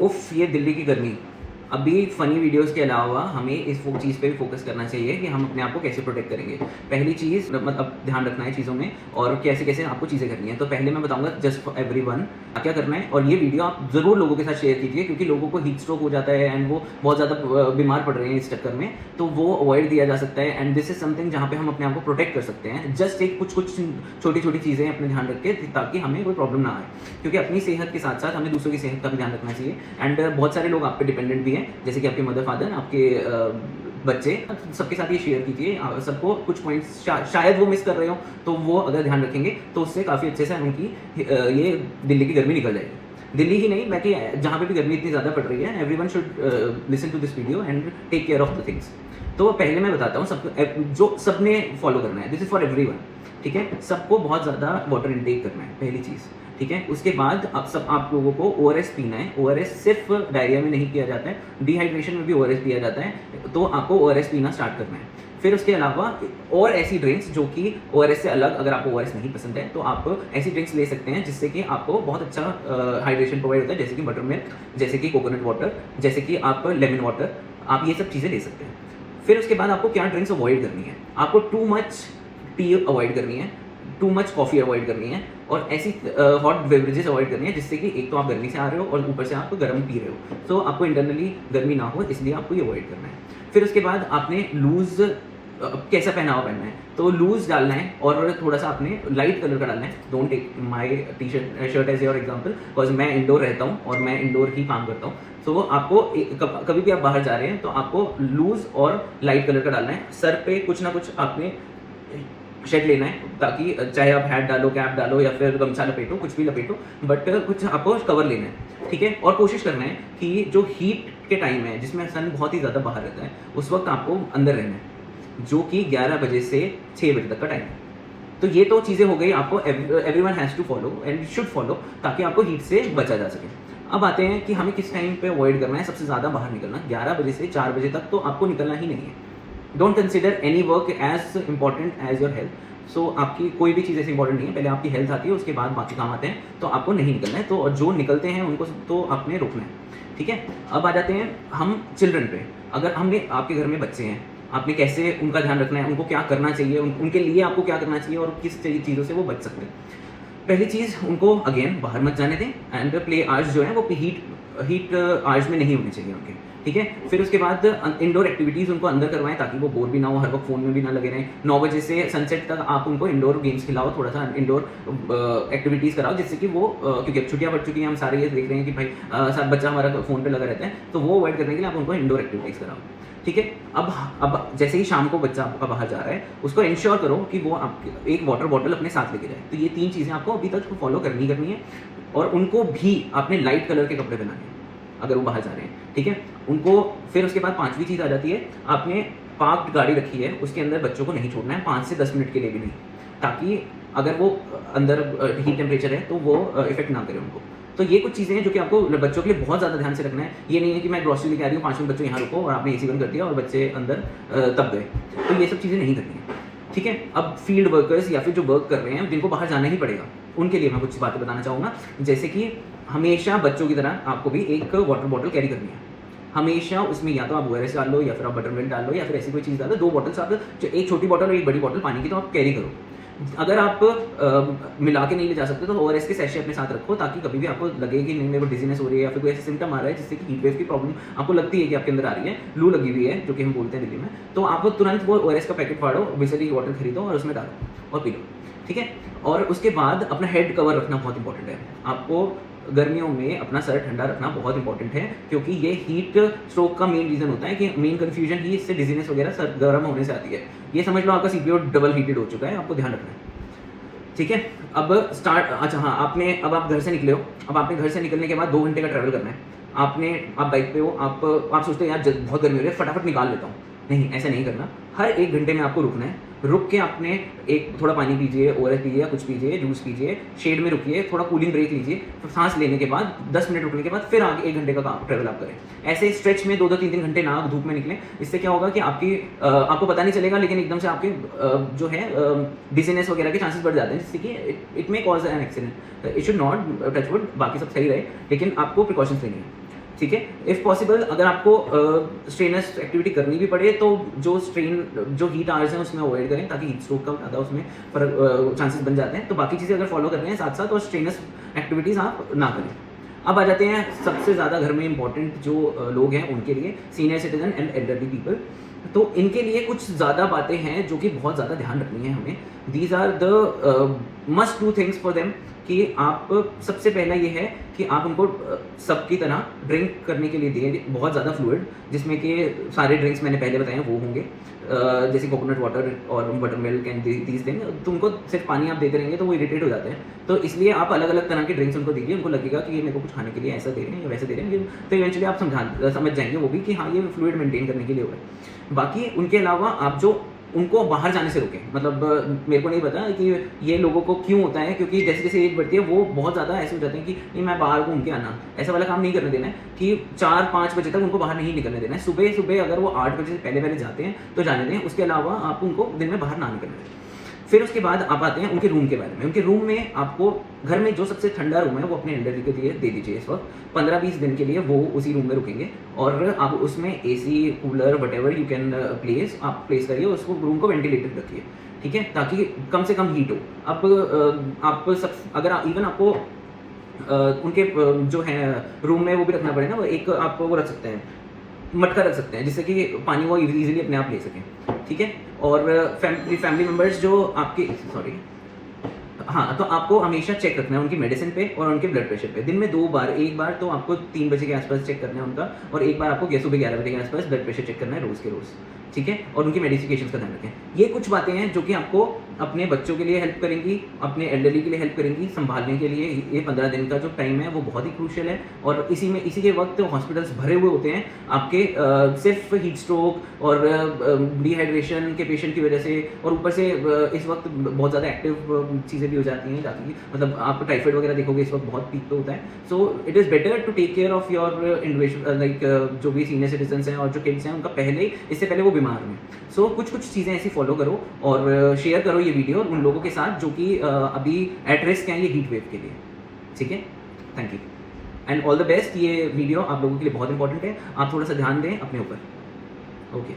उफ़! ये दिल्ली की गर्मी। अभी फ़नी वीडियोज़ के अलावा हमें इस चीज़ पे भी फ़ोकस करना चाहिए कि हम अपने आप को कैसे प्रोटेक्ट करेंगे। पहली चीज़ मतलब ध्यान रखना है चीज़ों में और कैसे-कैसे आपको चीज़ें करनी है। तो पहले मैं बताऊँगा जस्ट फॉर एवरीवन क्या करना है और ये वीडियो आप ज़रूर लोगों के साथ शेयर कीजिए क्योंकि लोगों को हीट स्ट्रोक हो जाता है एंड वो बहुत ज़्यादा बीमार पड़ रहे हैं इस चक्कर में। तो वो अवॉइड किया जा सकता है एंड दिस इज़ समथिंग जहाँ पे हम अपने आप को प्रोटेक्ट कर सकते हैं। जस्ट एक कुछ-कुछ छोटी-छोटी चीज़ें अपने ध्यान रख के ताकि हमें कोई प्रॉब्लम ना आए। क्योंकि अपनी सेहत के साथ-साथ हमें दूसरों की सेहत का भी ध्यान रखना चाहिए एंड बहुत सारे लोग आप पे डिपेंडेंट भी हैं, जैसे कि आपके मदर, फादर, आपके बच्चे, सबके साथ ये शेयर कीजिए। सबको कुछ पॉइंट्स शायद वो मिस कर रहे हों, तो वो अगर ध्यान रखेंगे, तो उससे काफ़ी अच्छे से उनकी ये दिल्ली की गर्मी निकल जाएगी। दिल्ली ही नहीं, बाकी जहाँ पे भी गर्मी इतनी ज़्यादा पड़ रही है, everyone should listen to this video and take care of the things. तो पहले मैं बताता हूँ जो सबने फॉलो करना है, दिस इज़ फॉर एवरीवन, ठीक है? सबको बहुत ज़्यादा वाटर इंटेक करना है, पहली चीज़, ठीक है? उसके बाद आप लोगों को ओआरएस पीना है। ओआरएस सिर्फ डायरिया में नहीं पिया जाता है, डिहाइड्रेशन में भी ओआरएस पिया जाता है, तो आपको ओआरएस पीना स्टार्ट करना है। फिर उसके अलावा और ऐसी ड्रिंक्स जो कि ओआरएस से अलग, अगर आपको ओआरएस नहीं पसंद है, तो आप ऐसी ड्रिंक्स ले सकते हैं जिससे कि आपको बहुत अच्छा हाइड्रेशन प्रोवाइड होता है, जैसे कि बटर मिल्क, जैसे कि कोकोनट वाटर, जैसे कि आप लेमन वाटर, आप ये सब चीज़ें ले सकते हैं। फिर उसके बाद आपको क्या ड्रिंक्स अवॉइड करनी है? आपको टू मच टी अवॉइड करनी है, टू मच कॉफ़ी अवॉइड करनी है और ऐसी हॉट बेवरेजेस अवॉइड करनी है जिससे कि एक तो आप गर्मी से आ रहे हो और ऊपर से आप गर्म पी रहे हो, तो आपको इंटरनली गर्मी ना हो, इसलिए आपको ये अवॉइड करना है। फिर उसके बाद आपने लूज़ कैसा पहनावा पहनना है, तो लूज़ डालना है और थोड़ा-सा आपने लाइट कलर का डालना है। Don't take my shirt as your example because मैं इंडोर रहता हूँ और मैं इंडोर ही काम करता हूँ। तो आपको कभी भी आप बाहर जा रहे हैं, तो आपको लूज़ और लाइट कलर का डालना है। सर पे कुछ ना कुछ आपने शेड लेना है ताकि चाहे आप हैट डालो, कैप डालो या फिर गमछा लपेटो, कुछ भी लपेटो, बट कुछ आपको कवर लेना है, ठीक है? और कोशिश करना है कि जो हीट के टाइम है, जिसमें सन बहुत ही ज़्यादा बाहर रहता है, उस वक्त आपको अंदर रहना है, जो कि 11 बजे से 6 बजे तक का टाइम है। तो ये तो चीज़ें हो गई, आपको everyone has to follow and should follow ताकि आपको हीट से बचा जा सके। अब आते हैं कि हमें किस टाइम पे अवॉइड करना है सबसे ज़्यादा बाहर निकलना। 11 बजे से 4 बजे तक तो आपको निकलना ही नहीं है। Don't consider any work as important as your health. So आपकी कोई भी चीज़ ऐसी इंपॉर्टेंट नहीं है, पहले आपकी हेल्थ आती है, उसके बाद बाकी काम आते हैं, तो आपको नहीं निकलना है। तो जो निकलते हैं उनको तो आपने रोकना है, ठीक है? अब आ जाते हैं हम चिल्ड्रन पे। अगर हमने आपके घर में बच्चे हैं, आपने कैसे उनका ध्यान रखना है, उनको क्या करना चाहिए, उनके लिए आपको क्या करना चाहिए और किस चीज़ों से वो बच सकते हैं। पहली चीज़, उनको अगेन बाहर मत जाने दें एंड प्ले आवर्स जो है वो हीट आवर्स में नहीं होने चाहिए उनके, ठीक है? फिर उसके बाद इंडोर एक्टिविटीज़ उनको अंदर करवाएं ताकि वो बोर भी ना हो, हर वक्त फ़ोन में भी ना लगे रहें। 9 बजे से सनसेट तक आप उनको इंडोर गेम्स खिलाओ, थोड़ा-सा इंडोर एक्टिविटीज़ कराओ जिससे कि वो क्योंकि अब छुट्टियाँ पड़ चुकी हैं, हम सारे ये देख रहे हैं कि भाई सब बच्चा हमारा फ़ोन पे लगा रहता है, तो वो अवॉइड करने के लिए आप उनको इंडोर एक्टिविटीज़ कराओ, ठीक है? अब जैसे ही शाम को बच्चा आपका बाहर जा रहा है, उसको इंश्योर करो कि वो आपके एक वाटर बॉटल अपने साथ लेके जाए। तो ये 3 चीज़ें आपको अभी तक फॉलो करनी है और उनको भी आपने लाइट कलर के कपड़े पहनाने हैं, अगर वो बाहर जा रहे हैं, ठीक है? उनको फिर उसके बाद 5वीं चीज़ आ जाती है, आपने पार्क्ड गाड़ी रखी है, उसके अंदर बच्चों को नहीं छोड़ना है 5 से 10 मिनट के लिए भी नहीं, ताकि अगर वो अंदर हीट टेम्परेचर है, तो वो इफ़ेक्ट ना करे उनको। तो ये कुछ चीज़ें हैं जो कि आपको बच्चों के लिए बहुत ज़्यादा ध्यान से रखना है। ये नहीं है कि मैं ग्रोसरी लेके आ रही हूँ, 5 मिनट बच्चों यहाँ रुको और आपने एसी बंद कर दिया और बच्चे अंदर तब गए। तो ये सब चीज़ें नहीं करनी है, ठीक है? अब फील्ड वर्कर्स या फिर जो वर्क कर रहे हैं, जिनको बाहर जाना ही पड़ेगा, उनके लिए मैं कुछ बातें बताना चाहूँगा। जैसे कि हमेशा बच्चों की तरह आपको भी एक वाटर बॉटल कैरी करनी है। हमेशा उसमें या तो आप ओआरएस डाल लो या फिर आप बटर मिल्क डाल लो या फिर ऐसी कोई चीज़ डाल लो। 2 बॉटल्स आप, जो एक छोटी बॉटल और एक बड़ी बॉटल पानी की, तो आप कैरी करो। अगर आप मिला के नहीं ले जा सकते तो ओआरएस के सैशे अपने साथ रखो ताकि कभी भी आपको लगे कि नहीं मेरे को डिजीनेस हो रही है या फिर कोई ऐसा सिम्टम आ रहा है जिससे कि हीट वेव की प्रॉब्लम आपको लगती है कि आपके अंदर आ रही है, लू लगी हुई है, जो कि हम बोलते हैं दिल्ली में, तो आप तुरंत वो ओआरएस का पैकेट फाड़ो, बिसलेरी वाटर खरीदो और उसमें डालो और पी लो, ठीक है? और उसके बाद अपना हेड कवर रखना बहुत इंपॉर्टेंट है। आपको गर्मियों में अपना सर ठंडा रखना बहुत इंपॉर्टेंट है क्योंकि ये हीट स्ट्रोक का मेन रीज़न होता है कि मेन कन्फ्यूजन ही इससे डिजीनेस वगैरह सर गर्म होने से आती है। ये समझ लो आपका सीपीयू डबल हीटेड हो चुका है, आपको ध्यान रखना है, ठीक है? अब अच्छा हाँ, अब आप घर से निकले हो, अब आपने घर से निकलने के बाद 2 घंटे का ट्रैवल करना है। आप बाइक पे हो, आप सोचते हो यार बहुत गर्मी हो रही है, फटाफट निकाल लेता हूँ। नहीं, ऐसा नहीं करना। हर 1 घंटे में आपको रुकना है। रुक के आपने एक थोड़ा पानी पीजिए, ओआरएस पीजिए या कुछ पीजिए, जूस पीजिए, शेड में रुकिए, थोड़ा कूलिंग ब्रेक लीजिए, फिर सांस लेने के बाद 10 मिनट रुकने के बाद फिर आगे 1 घंटे का ट्रैवल आप करें। ऐसे स्ट्रेच में 2-2 3-3 घंटे ना धूप में निकलें। इससे क्या होगा कि आपको पता नहीं चलेगा, लेकिन एकदम से आपके जो है डिजीनेस वगैरह के चांसेस बढ़ जाते हैं, जिससे कि it may cause an accident. It should not, touch wood, बाकी सब सही रहे, लेकिन आपको प्रिकॉशंस लेनी है। ठीक है। इफ़ पॉसिबल अगर आपको स्ट्रेनस एक्टिविटी करनी भी पड़े तो जो हीट आवर्स हैं उसमें अवॉइड करें, ताकि हीट स्ट्रोक का ज़्यादा उसमें चांसेस बन जाते हैं। तो बाकी चीज़ें अगर फॉलो कर रहे हैं साथ साथ, और स्ट्रेनस एक्टिविटीज़ आप ना करें। अब आ जाते हैं सबसे ज़्यादा घर में इंपॉर्टेंट जो लोग हैं उनके लिए, senior citizen and elderly people. तो इनके लिए कुछ ज़्यादा बातें हैं जो कि बहुत ज़्यादा ध्यान रखनी है हमें। These are the must do things for them, कि आप सबसे पहला ये है कि आप उनको सबकी तरह ड्रिंक करने के लिए दें बहुत ज़्यादा फ्लूइड, जिसमें कि सारे ड्रिंक्स मैंने पहले बताए हैं वो होंगे, जैसे कोकोनट वाटर और butter milk and these thing. तो उनको सिर्फ पानी आप देते रहेंगे तो वो इरिटेट हो जाते हैं, तो इसलिए आप अलग अलग तरह के ड्रिंक्स उनको दीजिए। उनको लगेगा कि ये मेरे को कुछ खाने के लिए ऐसा दे रहे हैं या वैसे दे रहे हैं, तो इवेंचुअली आप समझ जाएंगे वो भी कि हाँ ये फ्लूइड मेंटेन करने के लिए हो रहा है। बाकी उनके अलावा आप जो उनको बाहर जाने से रोकें, मतलब मेरे को नहीं पता कि ये लोगों को क्यों होता है, क्योंकि जैसे जैसे एज बढ़ती है वो बहुत ज़्यादा ऐसे हो जाते हैं कि नहीं मैं बाहर घूम के आना, ऐसा वाला काम नहीं करने देना है कि 4-5 बजे तक उनको बाहर नहीं निकलने देना है। सुबह सुबह अगर वो 8 बजे से पहले जाते हैं तो जाने दें, उसके अलावा आप उनको दिन में बाहर ना निकलने दें। फिर उसके बाद आप आते हैं उनके रूम के बारे में। उनके रूम में आपको घर में जो सबसे ठंडा रूम है वो अपने एल्डरली के लिए दे दीजिए। इस वक्त 15-20 दिन के लिए वो उसी रूम में रुकेंगे, और आप उसमें AC cooler whatever you can आप प्लेस करिए, उसको रूम को वेंटिलेटेड रखिए, ठीक है, ताकि कम से कम हीट हो। अब आप सब अगर इवन आपको उनके जो है रूम में वो भी रखना पड़ेगा, वो एक आप वो रख सकते हैं, मटका रख सकते हैं, जिससे कि पानी वो इजीली अपने आप ले सकें, ठीक है। और फैमिली मेम्बर्स जो आपके हाँ, तो आपको हमेशा चेक रखना है उनकी मेडिसिन पे और उनके ब्लड प्रेशर पे। दिन में 2 बार, एक बार तो आपको 3 बजे के आसपास चेक करना है उनका, और एक बार आपको सुबह 11 बजे के आसपास ब्लड प्रेशर चेक करना है रोज़ के रोज़, ठीक है। और उनकी मेडिकेशन का ध्यान रखें। ये कुछ बातें हैं जो कि आपको अपने बच्चों के लिए हेल्प करेंगी, अपने एल्डरली के लिए हेल्प करेंगी, संभालने के लिए। ये 15 दिन का जो टाइम है वो बहुत ही क्रूशियल है, और इसी के वक्त हॉस्पिटल्स भरे हुए होते हैं आपके सिर्फ हीट स्ट्रोक और डिहाइड्रेशन के पेशेंट की वजह से, और ऊपर से इस वक्त बहुत ज़्यादा एक्टिव चीज़ें भी हो जाती हैं, ताकि मतलब आप टाइफाइड वगैरह देखोगे इस वक्त बहुत पीक पे होता है। So it is better to take care of your individual, like जो भी सीनियर सिटीजन्स हैं और जो किड्स हैं उनका इससे पहले वो बीमार हुए। सो कुछ चीज़ें ऐसी फॉलो करो और शेयर करो ये वीडियो उन लोगों के साथ जो कि अभी एट रिस्क हैं ये हीट वेव के लिए, ठीक है। Thank you and all the best. ये वीडियो आप लोगों के लिए बहुत इंपॉर्टेंट है, आप थोड़ा सा ध्यान दें अपने ऊपर। ओके।